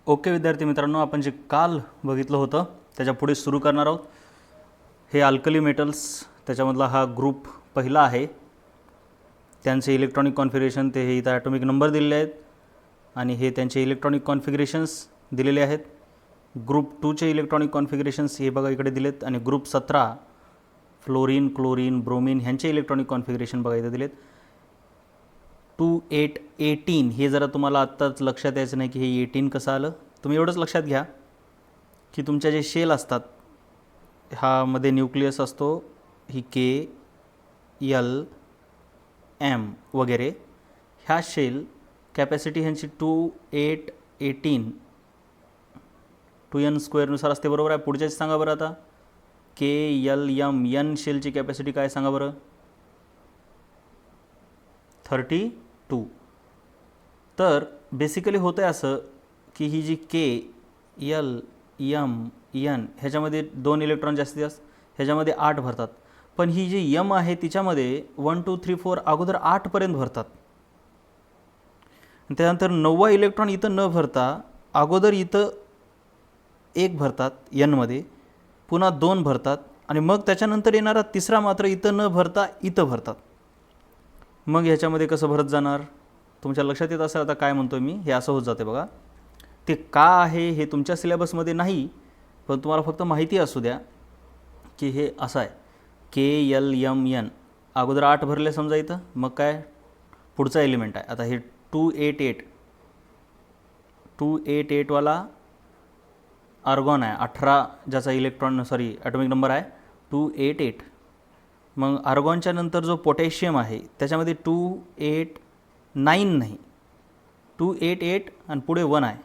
Okay विद्यार्थी मित्रांनो, आपण जे काल बघितलं होतं त्याच्या पुढे सुरू करणार आहोत. हे अल्कली मेटल्स, त्याच्यामधला हा ग्रुप पहिला आहे. त्यांचे इलेक्ट्रॉनिक कॉन्फिगरेशन ते हे इथं ॲटॉमिक नंबर दिलेले आहेत आणि हे त्यांचे इलेक्ट्रॉनिक कॉन्फिगरेशन्स दिलेले आहेत. ग्रुप 2चे इलेक्ट्रॉनिक कॉन्फिगरेशन्स हे बघा इकडे दिलेत आणि ग्रुप 17 फ्लोरीन, क्लोरीन, ब्रोमीन ह्यांचे इलेक्ट्रॉनिक कॉन्फिगरेशन बघा इथं दिलेत. 2818 हे जरा तुम्हाला आत्ताच लक्षात यायचं नाही की हे 18 कसं आलं. तुम्ही एवढंच लक्षात घ्या की तुमच्या जे शेल असतात ह्यामध्ये न्यूक्लियस असतो, ही KL M वगैरे. ह्या शेल कॅपॅसिटी ह्यांची 2818 2n² नुसार असते, बरोबर आहे. पुढच्याच सांगा बरं आता. KLM N शेलची कॅपॅसिटी काय सांगा बरं. 32. तर बेसिकली होतं आहे असं की ही जी KLM N ह्याच्यामध्ये 2 इलेक्ट्रॉन जास्तीत जास्त, ह्याच्यामध्ये 8 भरतात. पण ही जी M आहे तिच्यामध्ये 1 2 3 4 अगोदर 8पर्यंत भरतात. त्यानंतर 9वा इलेक्ट्रॉन इथं न भरता अगोदर इथं 1 भरतात Nमध्ये, पुन्हा 2 भरतात आणि मग त्याच्यानंतर येणारा तिसरा मात्र इथं न भरता इथं भरतात. मग ह्याच्यामध्ये कसं भरत जाणार तुमच्या लक्षात येत असेल आता काय म्हणतो मी. हे असं होत जाते बघा. ते का आहे हे तुमच्या सिलेबसमध्ये नाही, पण तुम्हाला फक्त माहिती असू द्या की हे असं आहे. KLM N अगोदर 8 भरले समजा इथं, मग काय पुढचा एलिमेंट आहे. आता हे 288 वाला आर्गॉन आहे, 18 ज्याचा ॲटॉमिक नंबर आहे 288. मग आर्गॉनच्या नंतर जो पोटॅशियम आहे त्याच्यामध्ये 289 नाही, 288 आणि पुढे 1 आहे.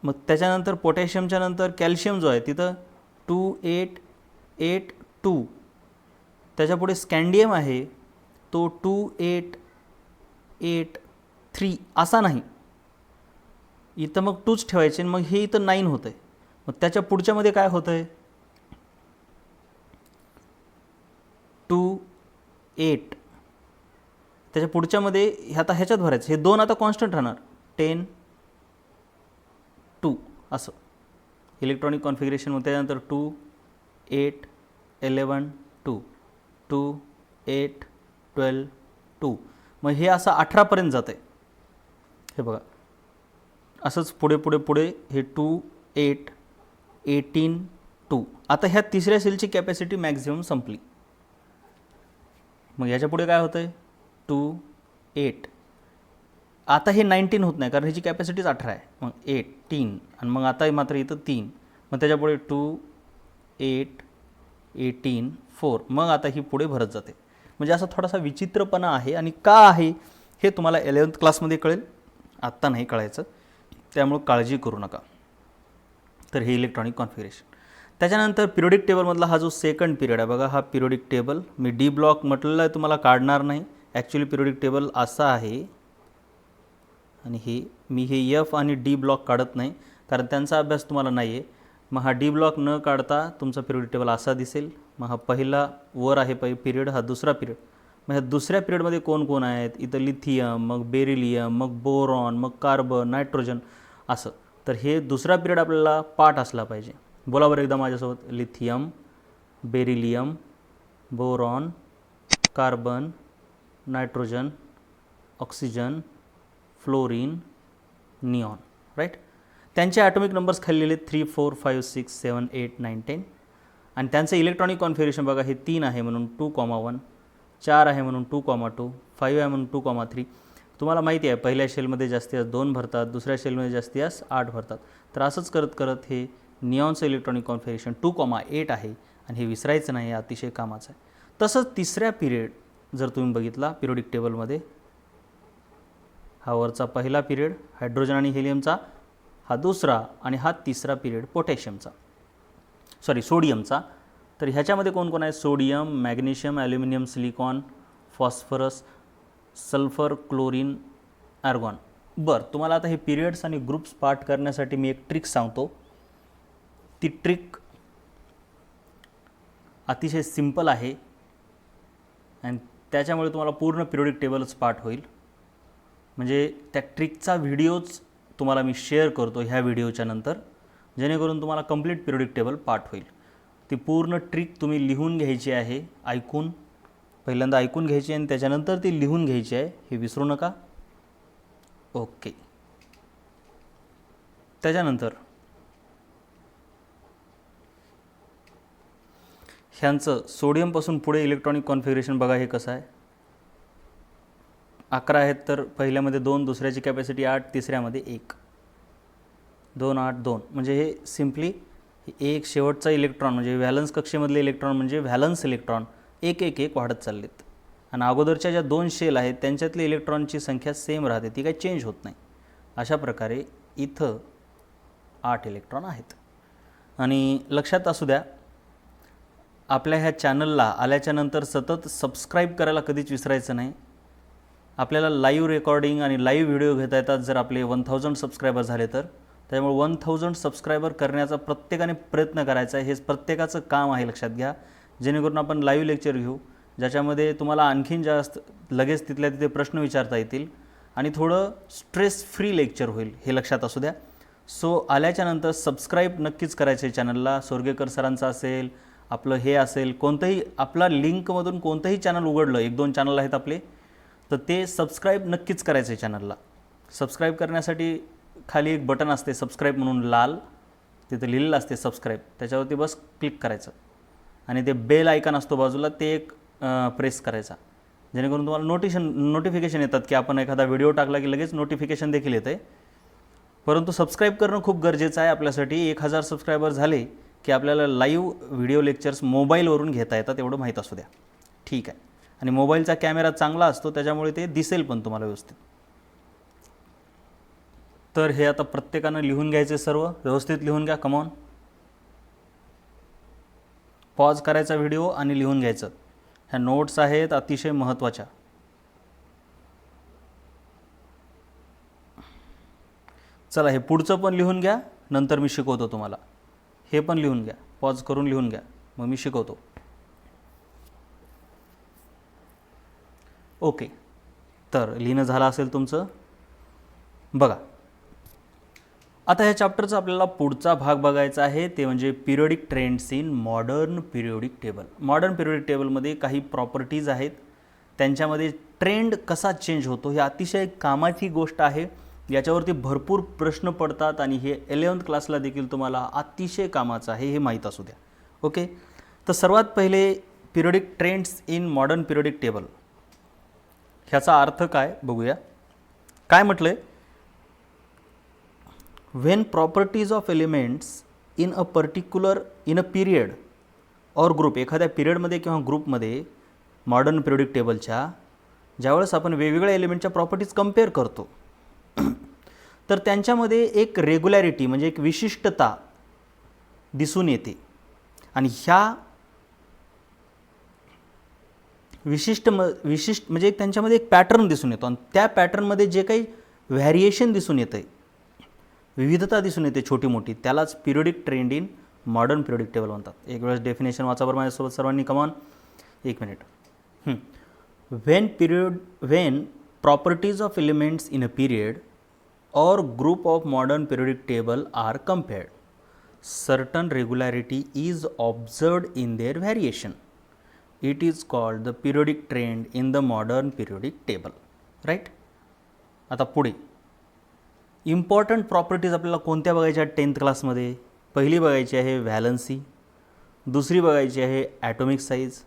मग त्याच्यानंतर पोटॅशियमच्या नंतर कॅल्शियम जो आहे तिथं 2882. त्याच्यापुढे स्कँडियम आहे तो 2883 असा नाही, इथं मग 2च ठेवायचे. मग हे इथं 9 होतं आहे. मग त्याच्या पुढच्यामध्ये काय होतं आहे 28. त्याच्या पुढच्यामध्ये आता ह्याच्यात भरायचं. हे 2 आता कॉन्स्टंट राहणार 10 2 असं इलेक्ट्रॉनिक कॉन्फिगरेशन. मग त्याच्यानंतर 2 8 11 2 2 8 12 2. मग हे असं 18पर्यंत जातं आहे. हे बघा असंच पुढे पुढे पुढे हे 2 8 18 2. आता ह्या तिसऱ्या सेलची कॅपॅसिटी मॅक्झिमम संपली. मग ह्याच्या पुढे काय होतं आहे 2 8. आता हे 19 होत नाही कारण ह्याची कॅपॅसिटीच 18 आहे. मग 18 आणि मग आता मात्र इथं 3. मग त्याच्यापुढे 2 8 18 4. मग आता ही पुढे भरत जाते. म्हणजे असा थोडासा विचित्रपणा आहे आणि का आहे हे तुम्हाला 11th क्लासमध्ये कळेल, आत्ता नाही कळायचं, त्यामुळे काळजी करू नका. तर हे इलेक्ट्रॉनिक कॉन्फिगरेशन. त्याच्यानंतर पिरियोडिक टेबलमधला हा जो सेकंड पिरियड आहे बघा, हा पिरियोडिक टेबल मी डी ब्लॉक म्हटलेलं आहे, तुम्हाला काढणार नाही. ॲक्च्युली पिरियोडिक टेबल असा आहे आणि हे F आणि D ब्लॉक काढत नाही कारण त्यांचा अभ्यास तुम्हाला नाही आहे. मग हा D ब्लॉक न काढता तुमचा पिरियोडिक टेबल असा दिसेल. मग हा पहिला वर आहे पिरियड, हा दुसरा पिरियड. मग ह्या दुसऱ्या पिरियडमध्ये कोण कोण आहेत, इथं लिथियम, मग बेरिलियम, मग बोरॉन, मग कार्बन, नायट्रोजन असं. तर हे दुसरा पिरियड आपल्याला पाठ असला पाहिजे. बोला बरं एकदा माझ्यासोबत. Lithium, beryllium, boron, carbon, nitrogen, oxygen, fluorine, neon. Right. त्यांचे ॲटॉमिक नंबर्स खाली लिहिले 3 4 5 6 7 8 9 10. आणि त्यांचं इलेक्ट्रॉनिक कॉन्फिगरेशन बघा, हे 3 आहे म्हणून 2,1, 4 आहे म्हणून 2,2, 5 आहे म्हणून 2,3. तुम्हाला माहिती आहे पहिल्या शेलमध्ये जास्तीत जास्त 2 भरतात, दुसऱ्या शेलमध्ये जास्तीत जास्त 8 भरतात. तर असंच करत करत हे निऑनचं इलेक्ट्रॉनिक कॉन्फिगरेशन 2,8 आहे आणि हे विसरायचं नाही, अतिशय कामाचं आहे. तसंच तिसऱ्या पिरियड जर तुम्ही बघितला पिरियोडिक टेबलमध्ये, हा वरचा पहिला पिरियड हायड्रोजन आणि हेलियमचा, हा दुसरा आणि हा तिसरा पिरियड सोडियमचा. तर ह्याच्यामध्ये कोण कोण आहे, sodium, magnesium, aluminium, silicon, phosphorus, sulphur, chlorine, argon. बरं, तुम्हाला आता हे पिरियड्स आणि ग्रुप्स पार्ट करण्यासाठी मी एक ट्रिक सांगतो. ती ट्रिक अतिशय सिंपल आहे आणि त्याच्यामुळे तुम्हाला पूर्ण पिरियोडिक टेबलच पाठ होईल. म्हणजे त्या ट्रिकचा व्हिडिओज तुम्हाला मी शेअर करतो ह्या व्हिडिओच्या नंतर, जेणेकरून तुम्हाला कंप्लीट पिरियोडिक टेबल पाठ होईल. ती पूर्ण ट्रिक तुम्ही लिहून घ्यायची आहे, ऐकून पहिल्यांदा ऐकून घ्यायची आणि त्याच्यानंतर ती लिहून घ्यायची आहे, हे विसरू नका. ओके. त्याच्यानंतर ह्यांचं सोडियमपासून पुढे इलेक्ट्रॉनिक कॉन्फिगरेशन बघा हे कसं आहे. 11 आहेत तर पहिल्यामध्ये 2, दुसऱ्याची कॅपॅसिटी 8, तिसऱ्यामध्ये 1, 2, 8, 2. म्हणजे हे सिम्पली एक शेवटचा इलेक्ट्रॉन म्हणजे व्हॅलन्स कक्षेमधले इलेक्ट्रॉन म्हणजे व्हॅलन्स इलेक्ट्रॉन एक एक एक वाढत चाललेत. आणि अगोदरच्या ज्या 2 शेल आहेत त्यांच्यातली इलेक्ट्रॉनची संख्या सेम राहते, ती काही चेंज होत नाही. अशा प्रकारे इथं 8 इलेक्ट्रॉन आहेत. आणि लक्षात असू द्या, आपल्या ह्या चॅनलला आल्याच्यानंतर सतत सबस्क्राईब करायला कधीच विसरायचं नाही. आपल्याला लाईव्ह रेकॉर्डिंग आणि लाईव्ह व्हिडिओ घेता येतात जर आपले 1000 सबस्क्रायबर झाले तर. त्यामुळे 1000 सबस्क्रायबर करण्याचा प्रत्येकाने प्रयत्न करायचा आहे, हेच प्रत्येकाचं काम आहे, लक्षात घ्या. जेणेकरून आपण लाईव्ह लेक्चर घेऊ ज्याच्यामध्ये तुम्हाला आणखीन जास्त लगेच तिथल्या तिथे प्रश्न विचारता येतील आणि थोडं स्ट्रेस फ्री लेक्चर होईल, हे लक्षात असू द्या. सो आल्याच्यानंतर सबस्क्राईब नक्कीच करायचं आहे चॅनलला. सोरगेकर सरांचं असेल, आपलं हे असेल, कोणतंही आपला लिंकमधून कोणतंही चॅनल उघडलं, 1-2 चॅनल आहेत आपले, तर ते सबस्क्राईब नक्कीच करायचं आहे चॅनलला. सबस्क्राईब करण्यासाठी खाली एक बटन असते सबस्क्राईब म्हणून लाल, तिथं लिहिलेलं असते सबस्क्राईब, त्याच्यावरती बस क्लिक करायचं आणि ते बेल आयकॉन असतो बाजूला, ते एक प्रेस करायचा, जेणेकरून तुम्हाला नोटिफिकेशन येतात की आपण एखादा व्हिडिओ टाकला की लगेच नोटिफिकेशन देखील येतं आहे. परंतु सबस्क्राईब करणं खूप गरजेचं आहे आपल्यासाठी. 1000 सबस्क्रायबर झाले की आपल्याला लाईव्ह व्हिडिओ लेक्चर्स मोबाईलवरून घेता येतात, एवढं माहीत असू द्या. ठीक आहे. आणि मोबाईलचा कॅमेरा चांगला असतो त्याच्यामुळे ते दिसेल पण तुम्हाला व्यवस्थित. तर हे आता प्रत्येकानं लिहून घ्यायचे, सर्व व्यवस्थित लिहून घ्या. कमॉन, पॉज करायचा व्हिडिओ आणि लिहून घ्यायचं. ह्या नोट्स आहेत अतिशय महत्त्वाच्या. चला, हे पुढचं पण लिहून घ्या, नंतर मी शिकवतो तुम्हाला. हे पण लिहून घ्या, पॉज करून लिहून घ्या, मग मी शिकवतो. ओके. तर लिहिणं झालं असेल तुमचं. बघा, आता ह्या चॅप्टरचा आपल्याला पुढचा भाग बघायचा आहे, ते म्हणजे periodic trends in modern periodic table. Modern periodic टेबलमध्ये काही प्रॉपर्टीज आहेत, त्यांच्यामध्ये ट्रेंड कसा चेंज होतो, ही अतिशय कामाची गोष्ट आहे. याच्यावरती भरपूर प्रश्न पडतात आणि हे 11th क्लासला देखील तुम्हाला अतिशय कामाचं आहे, हे माहीत असू द्या. ओके. तर सर्वात पहिले periodic trends in modern periodic table, ह्याचा अर्थ काय बघूया. काय म्हटलं आहे, when properties of elements in a period or group, एखाद्या पिरियडमध्ये किंवा ग्रुपमध्ये मॉडर्न पिरियोडिक टेबलच्या ज्यावेळेस आपण वेगवेगळ्या एलिमेंटच्या प्रॉपर्टीज कंपेअर करतो तर त्यांच्यामध्ये एक रेग्युलॅरिटी म्हणजे एक विशिष्टता दिसून येते. आणि ह्या विशिष्ट म्हणजे त्यांच्यामध्ये एक पॅटर्न दिसून येतो आणि त्या पॅटर्नमध्ये जे काही व्हॅरिएशन दिसून येतं आहे, विविधता दिसून येते छोटी मोठी, त्यालाच periodic trend in modern periodic table म्हणतात. एक वेळेस डेफिनेशन वाचा बरं माझ्यासोबत सर्वांनी. Come on, 1 minute. when properties of elements in a period or group of modern periodic table are compared, certain regularity is observed in their variation. It is called the periodic trend in the modern periodic table. Right? आता पुढे important properties आपल्याला कोणत्या बघायच्या 10th क्लासमध्ये. पहिली बघायची आहे valency, दुसरी बघायची आहे ॲटॉमिक साईज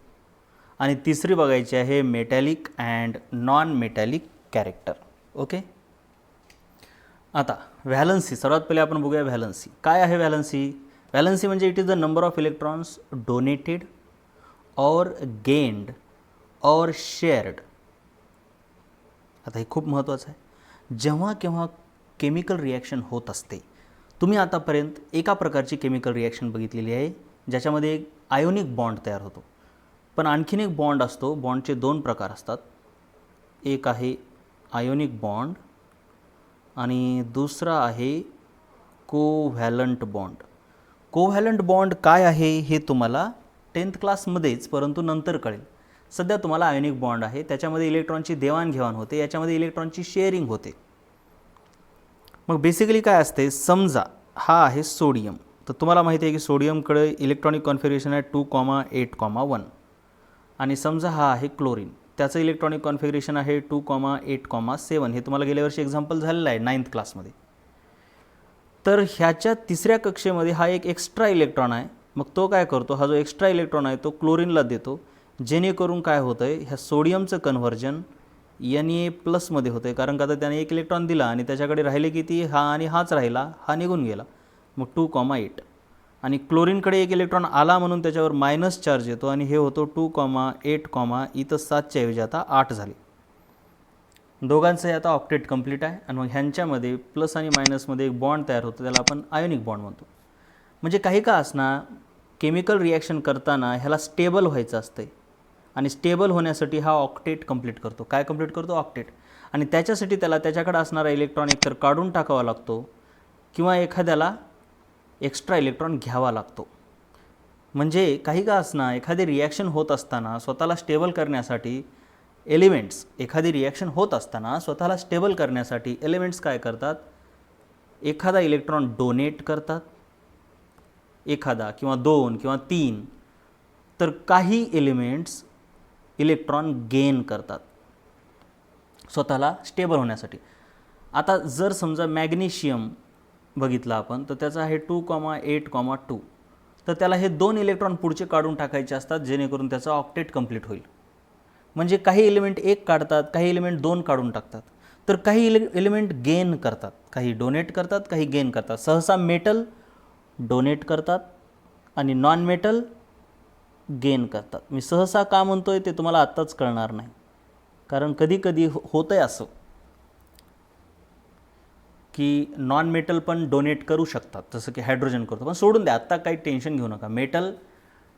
आणि तिसरी बघायची आहे metallic and non metallic character. Okay. आता व्हॅलन्सी सर्वात पहिले आपण बघूया. व्हॅलन्सी काय आहे? व्हॅलन्सी म्हणजे it is the number of electrons donated और गेन्ड और शेअर्ड. आता हे खूप महत्त्वाचं आहे. जेव्हा केव्हा केमिकल रिॲक्शन होत असते, तुम्ही आतापर्यंत एका प्रकारची केमिकल रिॲक्शन बघितलेली आहे ज्याच्यामध्ये एक आयोनिक बॉन्ड तयार होतो. पण आणखीन एक बॉन्ड असतो. बॉन्डचे 2 प्रकार असतात. एक आहे आयोनिक बॉन्ड आणि दुसरा आहे कोव्हॅलंट बॉन्ड. कोव्हॅलंट बॉन्ड काय आहे हे तुम्हाला 10th क्लासमध्येच, परंतु नंतर कळेल. सध्या तुम्हाला आयोनिक बॉन्ड आहे, त्याच्यामध्ये इलेक्ट्रॉनची देवाणघेवाण होते, याच्यामध्ये इलेक्ट्रॉनची शेअरिंग होते. मग बेसिकली काय असते, समजा हा आहे सोडियम, तर तुम्हाला माहिती आहे की सोडियमकडे इलेक्ट्रॉनिक कॉन्फिगरेशन आहे 2,8,1 आणि समजा हा आहे क्लोरीन, त्याचं इलेक्ट्रॉनिक कॉन्फिगरेशन आहे 2,8,7. हे तुम्हाला गेल्या वर्षी एक्झाम्पल झालेलं आहे 9th क्लासमध्ये. तर ह्याच्या तिसऱ्या कक्षेमध्ये हा एक एक्स्ट्रा इलेक्ट्रॉन आहे. मग तो काय करतो, हा जो एक्स्ट्रा इलेक्ट्रॉन आहे तो क्लोरीनला देतो, जेणेकरून काय होतं आहे, ह्या सोडियमचं कन्व्हर्जन Na+मध्ये होतं आहे. कारण का तर त्याने एक इलेक्ट्रॉन दिला आणि त्याच्याकडे राहिले किती, हा आणि हाच राहिला, हा निघून गेला, मग 2,8. आणि क्लोरीनकडे एक इलेक्ट्रॉन आला म्हणून त्याच्यावर मायनस चार्ज येतो आणि हे होतो 2,8, इथं 7च्या ऐवजी आता 8 झाले. दोघांचंही आता ऑक्टेट कंप्लीट आहे. आणि मग ह्यांच्यामध्ये प्लस आणि मायनसमध्ये एक बॉन्ड तयार होतो, त्याला आपण आयोनिक बॉन्ड म्हणतो. म्हणजे काही का असणार, केमिकल रिॲक्शन करताना ह्याला स्टेबल व्हायचं असतं आणि स्टेबल होण्यासाठी हा ऑक्टेट कंप्लीट करतो. काय कंप्लीट करतो, ऑक्टेट. आणि त्याच्यासाठी त्याला त्याच्याकडे असणारा इलेक्ट्रॉन एकतर काढून टाकावा लागतो किंवा एखाद्याला एक्स्ट्रा इलेक्ट्रॉन घ्यावा लागतो. म्हणजे काही का असणार, एखादी रिॲक्शन होत असताना स्वतःला स्टेबल करण्यासाठी एलिमेंट्स, एखादी रिॲक्शन होत असताना स्वतःला स्टेबल करण्यासाठी एलिमेंट्स काय करतात, एखादा इलेक्ट्रॉन डोनेट करतात, एखादा किंवा 2 किंवा 3, तर काही एलिमेंट्स इलेक्ट्रॉन गेन करतात स्वतःला स्टेबल होण्यासाठी. आता जर समजा मॅग्नेशियम बघितलं आपण, तर त्याचा आहे 2,8,2, तर त्याला हे 2 इलेक्ट्रॉन पुढचे काढून टाकायचे असतात, जेणेकरून त्याचा ऑक्टेट कंप्लीट होईल. म्हणजे काही एलिमेंट 1 काढतात, काही एलिमेंट 2 काढून टाकतात, तर काही एलिमेंट गेन करतात, काही डोनेट करतात, काही गेन करतात. सहसा मेटल डोनेट करतात आणि नॉन मेटल गेन करतात. मी सहसा का म्हणतोय ते तुम्हाला आत्ताच कळणार नाही, कारण कधी कधी होतं आहे असं की नॉन मेटल पण डोनेट करू शकतात, जसं की हायड्रोजन करतो. पण सोडून द्या, आत्ता काही टेन्शन घेऊ नका. मेटल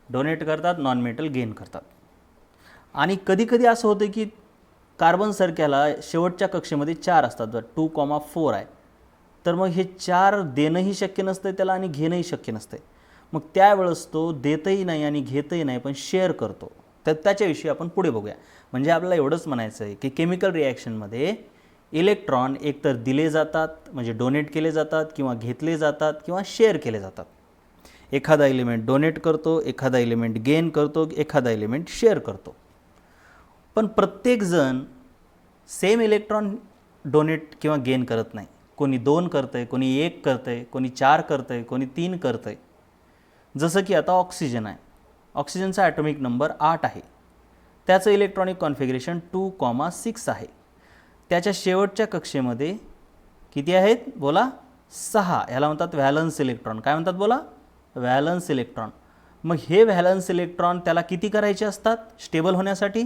डोनेट करतात, नॉन मेटल गेन करतात. आणि कधीकधी असं होतं की कार्बन सारख्याला शेवटच्या कक्षेमध्ये 4 असतात, 2,4 आहे, तर मग हे 4 देणंही शक्य नसतं त्याला आणि घेणंही शक्य नसतं. मग त्यावेळेस तो देतही नाही आणि घेतही नाही, पण शेअर करतो. तर त्याच्याविषयी आपण पुढे बघूया. म्हणजे आपल्याला एवढंच म्हणायचं आहे की केमिकल रिॲक्शनमध्ये इलेक्ट्रॉन एकतर दिले जातात, म्हणजे डोनेट केले जातात, किंवा घेतले जातात, किंवा शेअर केले जातात. एखादा एलिमेंट डोनेट करतो, एखादा एलिमेंट गेन करतो, एखादा एलिमेंट शेअर करतो. पण प्रत्येकजण सेम इलेक्ट्रॉन डोनेट किंवा गेन करत नाही. कोणी 2 करतं आहे, कोणी 1 करतं आहे, कोणी 4 करतं आहे, कोणी 3 करतं आहे. जसं की आता ऑक्सिजन आहे, ऑक्सिजनचा ॲटॉमिक नंबर 8 आहे, त्याचं इलेक्ट्रॉनिक कॉन्फिगरेशन 2,6 आहे. त्याच्या शेवटच्या कक्षेमध्ये किती आहेत बोला, 6. ह्याला म्हणतात व्हॅलन्स इलेक्ट्रॉन. काय म्हणतात बोला, व्हॅलन्स इलेक्ट्रॉन. मग हे व्हॅलन्स इलेक्ट्रॉन त्याला किती करायचे असतात स्टेबल होण्यासाठी,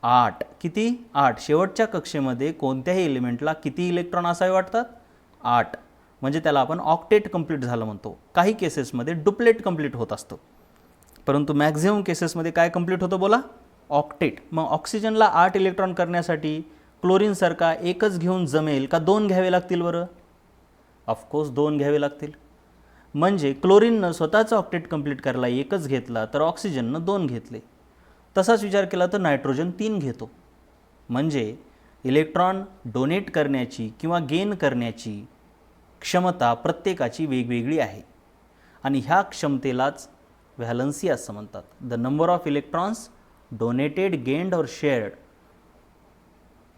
8. किती, 8. शेवटच्या कक्षेमध्ये कोणत्याही एलिमेंटला किती इलेक्ट्रॉन असावे वाटतात, 8. म्हणजे त्याला आपण ऑक्टेट कंप्लीट झालं म्हणतो. काही केसेसमध्ये डुप्लेट कंप्लीट होत असतं, परंतु मॅक्झिमम केसेसमध्ये काय कंप्लीट होतं बोला, ऑक्टेट. मग ऑक्सिजनला 8 इलेक्ट्रॉन करण्यासाठी क्लोरीनसारखा एकच घेऊन जमेल का 2 घ्यावे लागतील बरं, ऑफकोर्स 2 घ्यावे लागतील. म्हणजे क्लोरीननं स्वतःचं ऑक्टेट कंप्लीट करायला एकच घेतला, तर ऑक्सिजननं 2 घेतले. तसाच विचार केला तर नायट्रोजन 3 घेतो. म्हणजे इलेक्ट्रॉन डोनेट करण्याची किंवा गेन करण्याची क्षमता प्रत्येकाची वेगवेगळी आहे आणि ह्या क्षमतेलाच व्हॅलन्सी असं म्हणतात. The number of electrons donated, gained और shared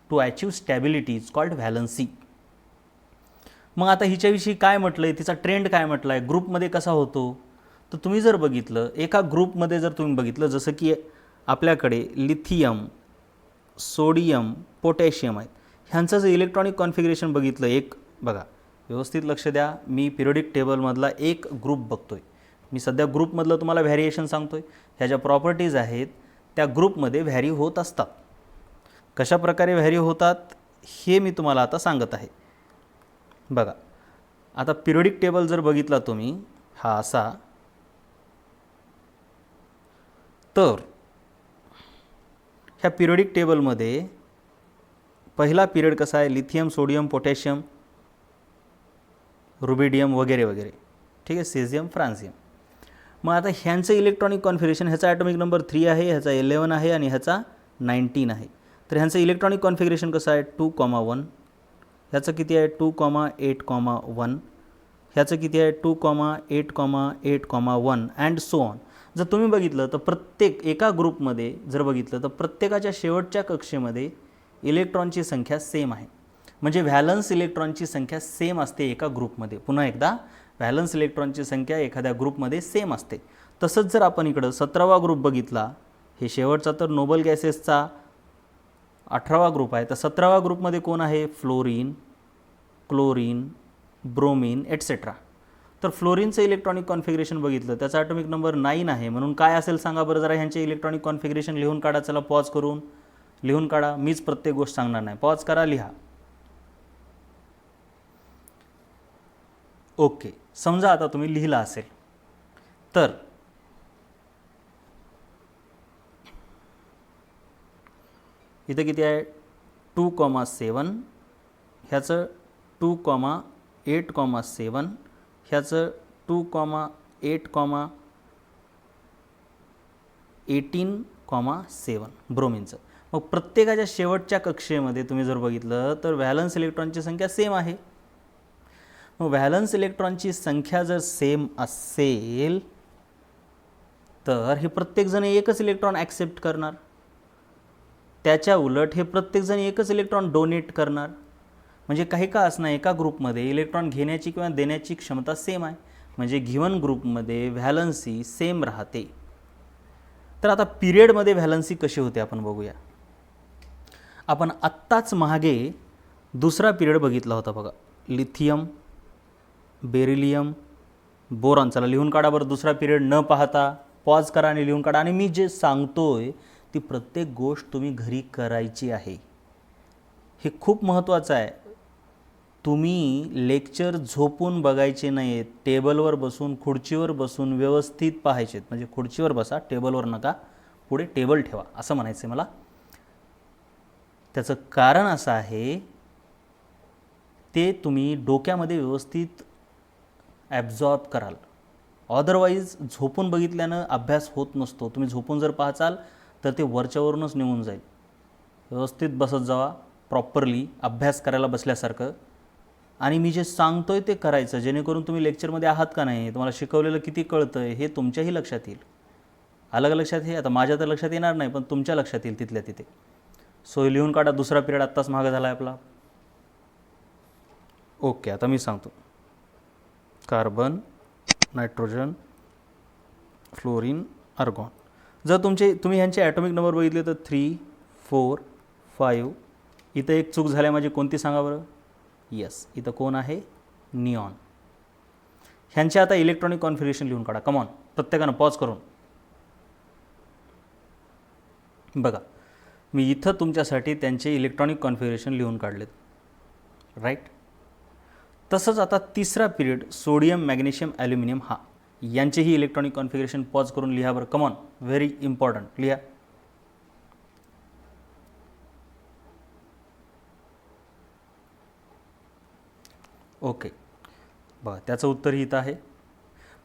to achieve stability is called valency. मग आता हिच्याविषयी काय म्हटलं आहे, तिचा ट्रेंड काय म्हटलं आहे, ग्रुपमध्ये कसा होतो, तर तुम्ही जर बघितलं एका ग्रुपमध्ये जर तुम्ही बघितलं, जसं की आपल्याकडे लिथियम, सोडियम, पोटॅशियम आहेत, ह्यांचं जर इलेक्ट्रॉनिक कॉन्फिगरेशन बघितलं, एक बघा व्यवस्थित लक्ष द्या, मी पिरियोडिक टेबलमधला एक ग्रुप बघतो आहे. मी सध्या ग्रुपमधलं तुम्हाला व्हॅरिएशन सांगतो आहे. ह्या ज्या प्रॉपर्टीज आहेत त्या ग्रुपमध्ये व्हॅरी होत असतात. कशा प्रकारे व्हॅरी होतात हे मी तुम्हाला आता सांगत आहे. बघा आता पिरियोडिक टेबल जर बघितला तुम्ही, हा असा, तर ह्या पिरियोडिक टेबलमध्ये पहिला पिरियड कसा आहे, लिथियम, सोडियम, पोटॅशियम, रुबिडियम वगैरे वगैरे, ठीक आहे, सेझियम, फ्रान्सियम. मग आता ह्यांचं इलेक्ट्रॉनिक कॉन्फिगरेशन, ह्याचा ॲटॉमिक नंबर 3 आहे, ह्याचा 11 आहे आणि ह्याचा 19 आहे. तर ह्यांचं इलेक्ट्रॉनिक कॉन्फिगरेशन कसं आहे, 2,1. ह्याचं किती आहे 2,8,1, ह्याचं किती आहे 2,8,8,1 अँड सो ऑन. जर तुम्ही बघितलं तर प्रत्येक एका ग्रुपमध्ये जर बघितलं तर प्रत्येकाच्या शेवटच्या कक्षेमध्ये इलेक्ट्रॉनची संख्या सेम आहे. म्हणजे व्हॅलन्स इलेक्ट्रॉनची संख्या सेम असते एका ग्रुपमध्ये. पुन्हा एकदा, व्हॅलन्स इलेक्ट्रॉनची संख्या एखाद्या ग्रुपमध्ये सेम असते. तसंच जर आपण इकडं 17वा ग्रुप बघितला, हे शेवटचा तर नोबल गॅसेसचा 18वा ग्रुप आहे, तर 17वा ग्रुपमध्ये कोण आहे? Fluorine, chlorine, bromine etcetera. तर फ्लोरीनचं इलेक्ट्रॉनिक कॉन्फिगरेशन बघितलं, त्याचा ॲटॉमिक नंबर 9 आहे. म्हणून काय असेल सांगा बरं जरा. ह्यांचे इलेक्ट्रॉनिक कॉन्फिगरेशन लिहून काढा. चला पॉज करून लिहून काढा. मीच प्रत्येक गोष्ट सांगणार नाही. पॉज करा, लिहा. ओके, समजा आता तुम्ही लिहिला असेल तर इथं किती आहे 2,7, ह्याचं 2,8,7, ह्याचं 2,8,18,7 ब्रोमीनचं. मग प्रत्येकाच्या शेवटच्या कक्षेमध्ये तुम्ही जर बघितलं तर व्हॅलन्स इलेक्ट्रॉनची संख्या सेम आहे. मग व्हॅलन्स इलेक्ट्रॉनची संख्या जर सेम असेल तर हे प्रत्येकजण एकच इलेक्ट्रॉन ॲक्सेप्ट करणार. त्याच्या उलट हे प्रत्येकजण एकच इलेक्ट्रॉन डोनेट करणार. म्हणजे काही का असणार एका ग्रुपमध्ये इलेक्ट्रॉन घेण्याची किंवा देण्याची क्षमता सेम आहे. म्हणजे गिव्हन ग्रुपमध्ये व्हॅलन्सी सेम राहते. तर आता पिरियडमध्ये व्हॅलन्सी कशी होते आपण बघूया. आपण आत्ताच मागे दुसरा पिरियड बघितला होता बघा. Lithium, beryllium, boron. चला लिहून काढा बरं दुसरा पिरियड न पाहता. पॉज करा आणि लिहून काढा. आणि मी जे सांगतोय ती प्रत्येक गोष्ट तुम्ही घरी करायची आहे. हे खूप महत्त्वाचं आहे. तुम्ही लेक्चर झोपून बघायचे नाही आहेत. टेबलवर बसून, खुर्चीवर बसून व्यवस्थित पाहायचे आहेत. म्हणजे खुर्चीवर बसा, टेबलवर नका. पुढे टेबल ठेवा असं म्हणायचं आहे मला. त्याचं कारण असं आहे ते तुम्ही डोक्यामध्ये व्यवस्थित ॲब्झॉर्ब कराल. अदरवाईज झोपून बघितल्यानं अभ्यास होत नसतो. तुम्ही झोपून जर पाहाचाल तर ते वरच्यावरूनच निघून जाईल. व्यवस्थित बसत जावा, प्रॉपरली अभ्यास करायला बसल्यासारखं. आणि मी जे सांगतोय ते करायचं, जेणेकरून तुम्ही लेक्चरमध्ये आहात का नाही, तुम्हाला शिकवलेलं किती कळतं आहे हे तुमच्याही लक्षात येईल. अलग लक्षात हे आता माझ्या तर लक्षात येणार नाही, पण तुमच्या लक्षात येईल तिथल्या तिथे. सो लिहून काढा. दुसरा पिरियड आत्ताच मागं झाला आहे आपला. ओके, आता मी सांगतो. Carbon, nitrogen, fluorine, argon. जर तुम्ही ह्यांचे ॲटॉमिक नंबर बघितले तर 3, 4, 5. इथं एक चूक झाली माझी, कोणती सांगा बरं. यस, इथं कोण आहे? निऑन. ह्यांचे आता इलेक्ट्रॉनिक कॉन्फिगरेशन लिहून काढा. कमॉन, प्रत्येकानं पॉज करून बघा. मी इथं तुमच्यासाठी त्यांचे इलेक्ट्रॉनिक कॉन्फिगरेशन लिहून काढलेत, राईट. तसंच आता तिसरा पिरियड सोडियम, मॅग्नेशियम, ॲल्युमिनियम, हा यांचेही इलेक्ट्रॉनिक कॉन्फिगरेशन पॉज करून लिहा बरं. कमॉन, व्हेरी इम्पॉर्टंट, लिहा. ओके, बघा त्याचं उत्तर इथं आहे.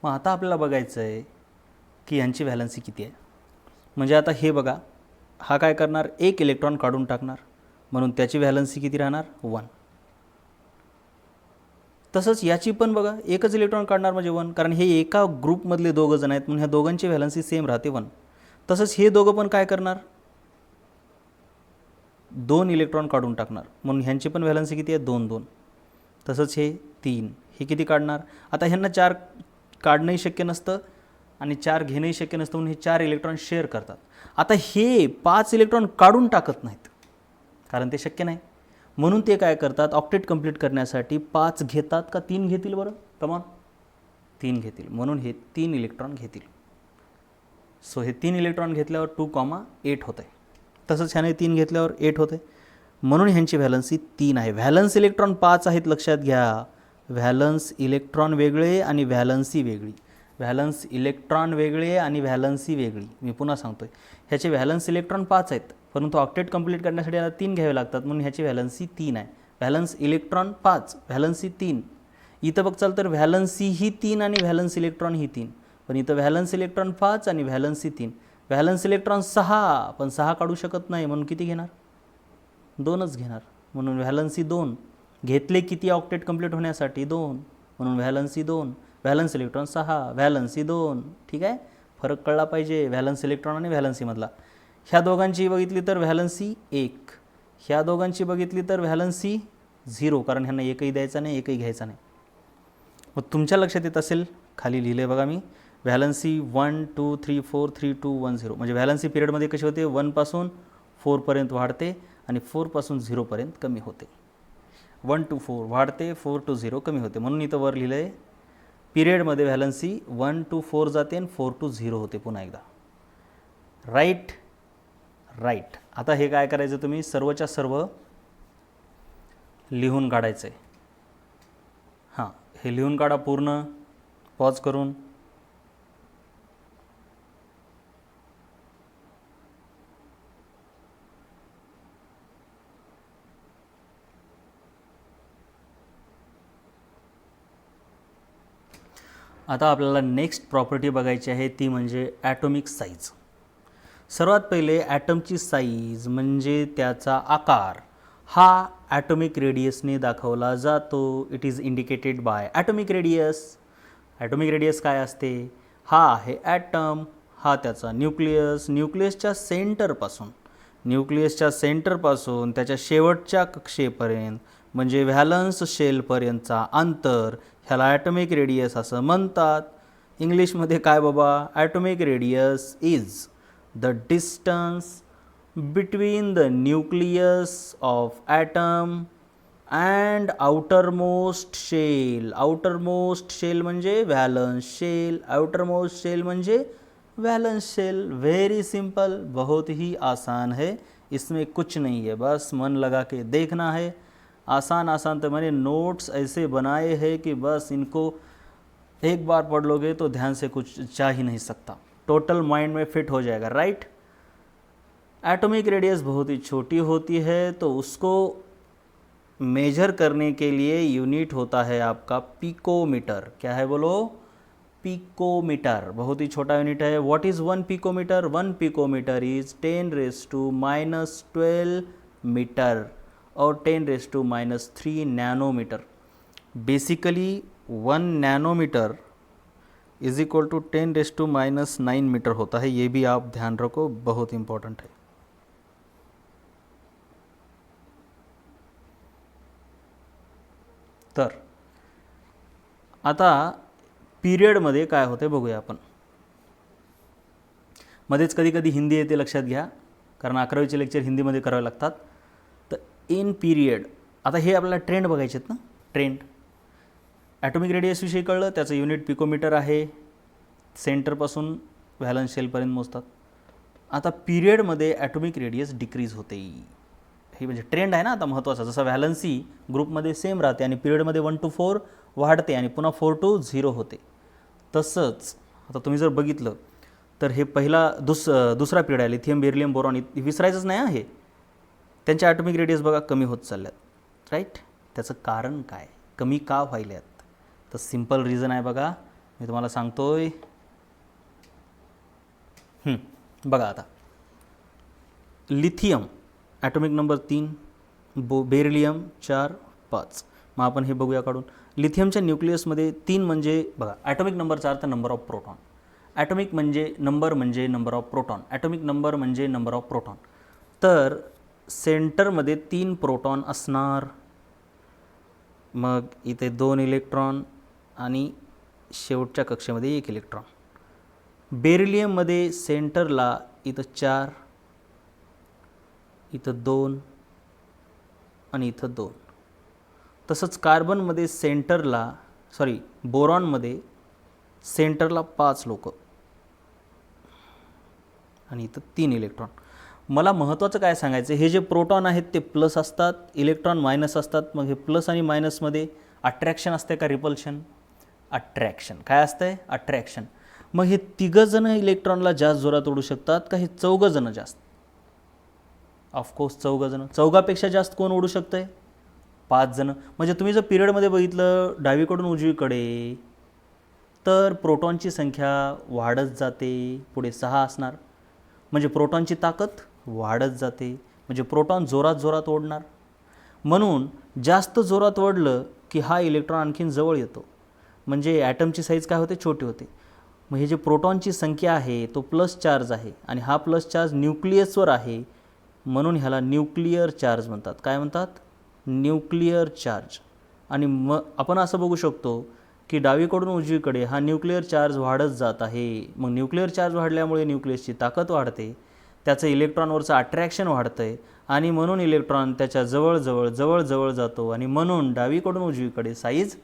मग आता आपल्याला बघायचं आहे की यांची व्हॅलन्सी किती आहे. म्हणजे आता हे बघा, हा काय करणार, एक इलेक्ट्रॉन काढून टाकणार, म्हणून त्याची व्हॅलन्सी किती राहणार? 1. तसंच याची पण बघा, एकच इलेक्ट्रॉन काढणार म्हणजे 1, कारण हे एका ग्रुपमधले दोघं जण आहेत म्हणून ह्या दोघांची व्हॅलन्सी सेम राहते 1. तसंच हे दोघं पण काय करणार, 2 इलेक्ट्रॉन काढून टाकणार, म्हणून ह्यांची पण व्हॅलन्सी किती आहे? 2, 2. तसंच हे 3, हे किती काढणार? आता ह्यांना 4 काढणंही शक्य नसतं आणि 4 घेणंही शक्य नसतं, म्हणून हे 4 इलेक्ट्रॉन शेअर करतात. आता हे 5 इलेक्ट्रॉन काढून टाकत नाहीत, कारण ते शक्य नाही. म्हणून ते काय करतात, ऑक्टेट कंप्लीट करण्यासाठी 5 घेतात का 3 घेतील बरं? कमॉन, 3 घेतील, म्हणून हे 3 इलेक्ट्रॉन घेतील. सो हे 3 इलेक्ट्रॉन घेतल्यावर 2,8 होत आहे. तसंच ह्याने 3 घेतल्यावर 8 होते, म्हणून ह्यांची व्हॅलन्सी 3 आहे. व्हॅलन्स इलेक्ट्रॉन 5 आहेत, लक्षात घ्या. व्हॅलन्स इलेक्ट्रॉन वेगळे आणि व्हॅलन्सी वेगळी. व्हॅलन्स इलेक्ट्रॉन वेगळे आणि व्हॅलन्सी वेगळी. मी पुन्हा सांगतोय, ह्याचे व्हॅलन्स इलेक्ट्रॉन 5 आहेत, परंतु ऑक्टेट कंप्लीट करण्यासाठी याला 3 घ्यावे लागतात, म्हणून ह्याची व्हॅलन्सी 3 आहे. Valence electron 5, valency 3. इथं बघ चाल तर व्हॅलन्सी ही 3 आणि व्हॅलन्स इलेक्ट्रॉन ही 3, पण इथं व्हॅलन्स इलेक्ट्रॉन 5 आणि व्हॅलन्सी 3. व्हॅलन्स इलेक्ट्रॉन 6, पण 6 काढू शकत नाही, म्हणून किती घेणार? 2च घेणार, म्हणून व्हॅलन्सी 2. घेतले किती ऑक्टेट कंप्लीट होण्यासाठी? 2, म्हणून व्हॅलन्सी 2, व्हॅलन्स इलेक्ट्रॉन 6, व्हॅलन्सी 2. ठीक आहे, फरक कळला पाहिजे व्हॅलन्स इलेक्ट्रॉन आणि व्हॅलन्सीमधला. ह्या दोघांची बघितली तर व्हॅलन्सी 1, ह्या दोघांची बघितली तर व्हॅलन्सी 0, कारण ह्यांना एकही द्यायचा नाही, एकही घ्यायचा नाही. मग तुमच्या लक्षात येत असेल, खाली लिहिले बघा मी, व्हॅलन्सी 1 2 3 4 3 2 1 0. म्हणजे व्हॅलन्सी पिरियडमध्ये कशी होते? 1 पासून 4 पर्यंत वाढते आणि 4 पासून 0 पर्यंत कमी होते. 1 to 4 वाढते, 4 to 0 कमी होते. म्हणून इथं वर लिहिलं आहे पिरियडमध्ये व्हॅलन्सी 1 to 4 जाते आणि 4 to 0 होते. पुन्हा एकदा राईट. राईट. आता हे काय करायचं, तुम्ही सर्वच्या सर्व लिहून काढायचं आहे. हां, हे लिहून काढा पूर्ण पॉज करून. आता आपल्याला नेक्स्ट प्रॉपर्टी बघायची आहे, ती म्हणजे ॲटॉमिक साईज. सर्वात पहिले ॲटमची साईज म्हणजे त्याचा आकार हा ॲटॉमिक रेडियसने दाखवला जातो. It is indicated by atomic radius. Atomic radius काय असते? हा आहे ॲटम, हा त्याचा न्यूक्लियस. न्यूक्लियसच्या सेंटरपासून त्याच्या शेवटच्या कक्षेपर्यंत म्हणजे व्हॅलन्स शेलपर्यंतचा अंतर ह्याला ॲटॉमिक रेडियस असं म्हणतात. इंग्लिशमध्ये काय बाबा? Atomic radius is the distance between the nucleus of atom and outermost shell. Outermost shell म्हणजे व्हॅलन्स शेल, आउटरमोस्ट शेल म्हणजे वैलेंस शेल. वेरी सिंपल, बहुत ही आसान है, इसमें कुछ नहीं है, बस मन लगा के देखना है. आसान आसान तो मैंने नोट्स ऐसे बनाए हैं कि बस इनको एक बार पढ़ लोगे तो ध्यान से कुछ जा ही नहीं सकता, टोटल माइंड में फिट हो जाएगा. राइट. एटॉमिक रेडियस बहुत ही छोटी होती है, तो उसको मेजर करने के लिए यूनिट होता है आपका पिकोमीटर. क्या है बोलो? पिकोमीटर. बहुत ही छोटा यूनिट है. What is 1 picometre? 1 picometre is 10⁻12 metre और 10⁻³ nanometre. Basically 1 nanometre is equal to 10⁻9 metre होता है. ये भी आप ध्यान रखो, बहुत इंपॉर्टेंट है. तर आता पिरियडमध्ये काय होते बघूया आपण. मध्येच कधी कधी हिंदी येते, लक्षात घ्या, कारण 11वीचे लेक्चर हिंदीमध्ये करावे लागतात. तर इन पिरियड, आता हे आपल्याला ट्रेंड बघायचे आहेत ना. ट्रेंड ॲटॉमिक रेडियसविषयी कळलं, त्याचं युनिट पिकोमीटर आहे, सेंटरपासून व्हॅलन्स शेलपर्यंत मोजतात. आता पिरियडमध्ये ॲटॉमिक रेडियस डिक्रीज होते. हे म्हणजे ट्रेंड आहे ना आता महत्त्वाचा. जसं व्हॅलन्सी ग्रुपमध्ये सेम राहते आणि पिरियडमध्ये 1 to 4 वाढते आणि पुन्हा 4 to 0 होते. तसंच आता तुम्ही जर बघितलं तर हे पहिला दुसरा पिरियड आहे, लिथियम बेरिलियम बोरॉन, विसरायचंच नाही आहे. त्यांच्या ॲटॉमिक रेडियस बघा कमी होत चालल्यात. राईट. त्याचं कारण काय, कमी का व्हायल्यात? तर सिम्पल रिझन आहे बघा, मी तुम्हाला सांगतोय. बघा आता लिथियम ॲटॉमिक नंबर 3, बेरिलियम 4 5. मग आपण हे बघूया काढून. लिथियमच्या न्यूक्लियसमध्ये 3 म्हणजे बघा, ॲटॉमिक नंबरचा अर्थ नंबर ऑफ प्रोटॉन. ॲटॉमिक म्हणजे number of proton. Atomic number म्हणजे नंबर ऑफ प्रोटॉन. तर सेंटरमध्ये 3 प्रोटॉन असणार, मग इथे 2 इलेक्ट्रॉन आणि शेवटच्या कक्षेमध्ये 1 इलेक्ट्रॉन. बेरिलियममध्ये सेंटरला इथं 4, इथं 2 आणि इथं 2. तसंच कार्बनमध्ये बोरॉनमध्ये सेंटरला 5 लोक आणि इथं 3 इलेक्ट्रॉन. मला महत्त्वाचं काय सांगायचं, हे जे प्रोटॉन आहेत ते प्लस असतात, इलेक्ट्रॉन मायनस असतात. मग हे प्लस आणि मायनसमध्ये अट्रॅक्शन असते का रिपल्शन? अट्रॅक्शन. काय असतंय? अट्रॅक्शन. मग हे तिघंजणं इलेक्ट्रॉनला जास्त जोरात ओढू शकतात का हे चौघंजणं जास्त? ऑफकोर्स चौघंजणं. चौघापेक्षा जास्त कोण ओढू शकतं आहे? 5 जणं. म्हणजे तुम्ही जर पिरियडमध्ये बघितलं डावीकडून उजवीकडे, तर प्रोटॉनची संख्या वाढत जाते, पुढे 6 असणार. म्हणजे प्रोटॉनची ताकद वाढत जाते, म्हणजे प्रोटॉन जोरात जोरात ओढणार. म्हणून जास्त जोरात ओढलं की हा इलेक्ट्रॉन आणखीन जवळ येतो, म्हणजे ॲटमची साईज काय होते, छोटी होते. मग हे जे प्रोटॉनची संख्या आहे तो प्लस चार्ज आहे आणि हा प्लस चार्ज न्यूक्लियसवर आहे, म्हणून ह्याला न्यूक्लिअर चार्ज म्हणतात. काय म्हणतात, न्यूक्लिअर चार्ज. आणि मग आपण असं बघू शकतो की डावीकडून उजवीकडे हा न्यूक्लिअर चार्ज वाढत जात आहे. मग न्यूक्लिअर चार्ज वाढल्यामुळे न्यूक्लियसची ताकद वाढते, त्याचं इलेक्ट्रॉनवरचं अट्रॅक्शन वाढतं आहे आणि म्हणून इलेक्ट्रॉन त्याच्या जवळ जातो आणि म्हणून डावीकडून उजवीकडे साईज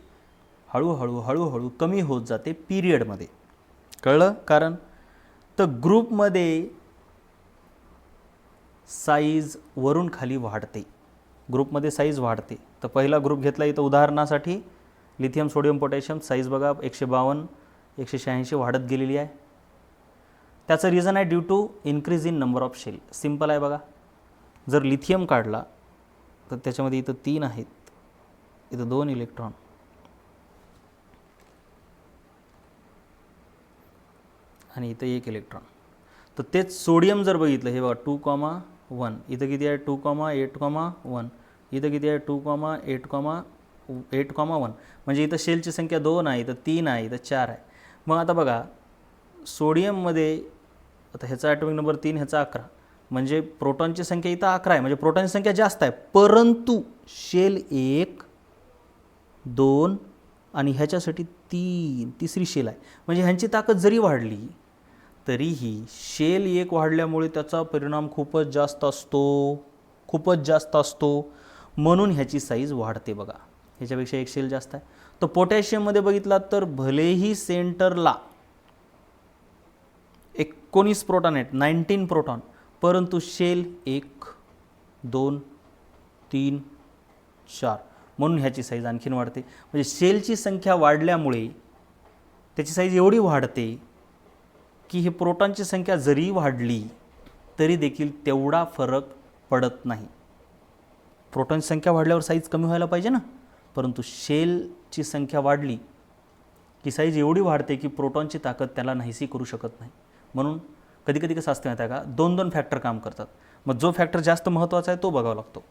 हळूहळू हळूहळू कमी होत जाते पिरियडमध्ये. कळलं कारण? तर ग्रुपमध्ये साईज वरून खाली वाढते, ग्रुपमध्ये साईज वाढते. तर पहिला ग्रुप घेतला इथं उदाहरणासाठी, लिथियम सोडियम पोटॅशियम, साईज बघा 152 186 वाढत गेलेली आहे. त्याचं रिझन आहे due to increase in number of shell. Simple आहे बघा, जर लिथियम काढला तर त्याच्यामध्ये इथं 3 आहेत, इथं 2 इलेक्ट्रॉन, आणि इथं 1 इलेक्ट्रॉन. तर तेच सोडियम जर बघितलं, हे बघा 2,1, इथं किती आहे 2,8,1, इथं किती आहे 2,8,1, म्हणजे इथं शेलची संख्या 2 आहे, इथं 3 आहे, इथं 4 आहे. मग आता बघा सोडियममध्ये आता ह्याचा ॲटॉमिक नंबर 3, ह्याचा 11, म्हणजे प्रोटॉनची संख्या इथं 11 आहे, म्हणजे प्रोटॉनची संख्या जास्त आहे, परंतु शेल 1 2 आणि ह्याच्यासाठी 3, तिसरी शेल आहे. म्हणजे ह्यांची ताकद जरी वाढली तरीही शेल 1 वाढल्यामुळे त्याचा परिणाम खूपच जास्त असतो, म्हणून ह्याची साईज वाढते. बघा ह्याच्यापेक्षा 1 शेल जास्त आहे. तर पोटॅशियममध्ये बघितलात तर भलेही सेंटरला 19 प्रोटॉन आहेत, 19 प्रोटॉन, परंतु शेल 1 2 3 4, म्हणून ह्याची साईज आणखीन वाढते. म्हणजे शेलची संख्या वाढल्यामुळे त्याची साईज एवढी वाढते की हे प्रोटॉनची संख्या जरी वाढली तरी देखील तेवढा फरक पडत नाही. प्रोटॉनची संख्या वाढल्यावर साईज कमी व्हायला पाहिजे ना, परंतु शेलची संख्या वाढली की साईज एवढी वाढते की प्रोटॉनची ताकद त्याला नाहीशी करू शकत नाही. म्हणून कधी कधी कसं असतं माहिती आहे का, 2 फॅक्टर काम करतात. मग जो फॅक्टर जास्त महत्त्वाचा आहे तो बघावा लागतो.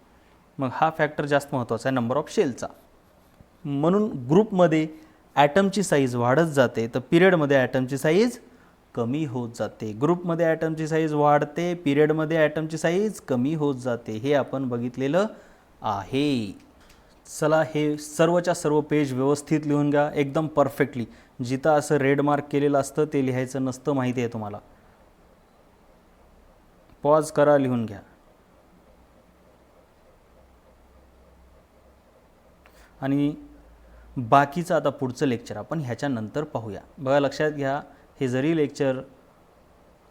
मग हा फॅक्टर जास्त महत्त्वाचा आहे नंबर ऑफ शेलचा. म्हणून ग्रुपमध्ये ॲटमची साईज वाढत जाते, तर पिरियडमध्ये ॲटमची साईज कमी होत जाते. ग्रुपमध्ये ॲटमची साईज वाढते, पिरियडमध्ये ॲटमची साईज कमी होत जाते. हे आपण बघितलेलं आहे. चला हे सर्वच्या सर्व पेज व्यवस्थित लिहून घ्या, एकदम परफेक्टली. जिथं असं रेड मार्क केलेलं असतं ते लिहायचं नसतं, माहिती आहे तुम्हाला. पॉज करा, लिहून घ्या. आणि बाकीचं आता पुढचं लेक्चर आपण ह्याच्यानंतर पाहूया. बघा लक्षात घ्या, हे जरी लेक्चर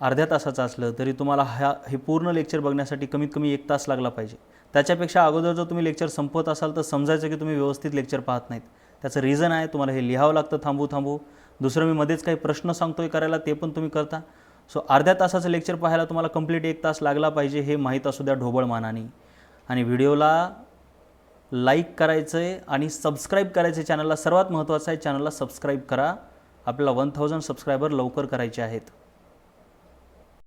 अर्ध्या तासाचं असलं तरी तुम्हाला हे पूर्ण लेक्चर बघण्यासाठी कमीत कमी 1 तास लागला पाहिजे. त्याच्यापेक्षा अगोदर जर तुम्ही लेक्चर संपवत असाल तर समजायचं की तुम्ही व्यवस्थित लेक्चर पाहत नाहीत. त्याचं रिझन आहे, तुम्हाला हे लिहावं लागतं थांबू. दुसरं, मी मध्येच काही प्रश्न सांगतोय करायला, ते पण तुम्ही करता. सो अर्ध्या तासाचं लेक्चर पाहायला तुम्हाला कंप्लीट 1 तास लागला पाहिजे, हे माहीत असू द्या ढोबळ मानाने. आणि व्हिडिओला लाईक करायचं आहे आणि सबस्क्राईब करायचं आहे चॅनलला. सर्वात महत्त्वाचं आहे, चॅनलला सबस्क्राईब करा. आपल्याला 1000 सबस्क्रायबर लवकर करायचे आहेत.